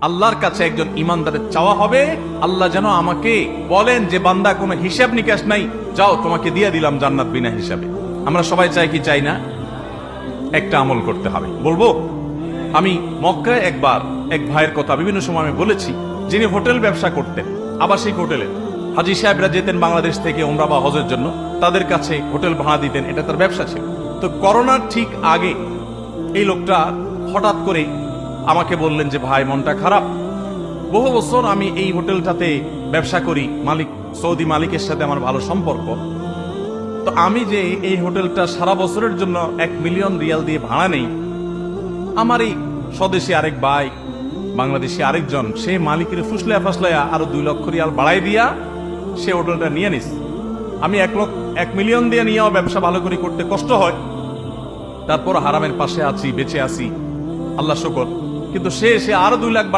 আল্লাহর কাছে একজন ইমানদারের চাওয়া হবে, আল্লাহ যেন আমাকে বলেন যে বান্দা কোনো হিসাব নিকাশ নাই, যাও তোমাকে দিয়ে দিলাম জান্নাত বিনা হিসাবে। আমরা সবাই চাই কি চাই না? একটা আমল করতে হবে। বলবো, আমি মক্কায় একবার এক ভাইয়ের কথা বিভিন্ন সময় আমি বলেছি, যিনি হোটেল ব্যবসা করতেন, আবাসিক হোটেলে। হাজি সাহেবরা যেতেন বাংলাদেশ থেকে উমরা বা হজের জন্য, তাদের কাছে হোটেল ভাড়া দিতেন, এটা তার ব্যবসা ছিল। তো করোনার ঠিক আগে এই লোকটা হঠাৎ করে আমাকে বললেন যে ভাই, মনটা খারাপ, বহু বছর আমি এই হোটেলটাতে ব্যবসা করি, মালিক সৌদি মালিকের সাথে আমার ভালো সম্পর্ক, তো আমি যে এই হোটেলটা সারা বছরের জন্য 1 মিলিয়ন রিয়াল দিয়ে ভাড়া নেই, আমার এই স্বদেশী আরেক ভাই, বাংলাদেশি আরেকজন, সে মালিকের ফুসলায়া ফাসলায়া আরো 2 লক্ষ রিয়াল বাড়াই দিয়া সে হোটেলটা নিয়ে নিস। আমি 1 মিলিয়ন দিয়ে নিয়েও ব্যবসা ভালো করে করতে কষ্ট হয়, তারপর হারামের পাশে আছি, বেঁচে আছি, আল্লাহ শুকর। কিন্তু সে আরো 2 লাখ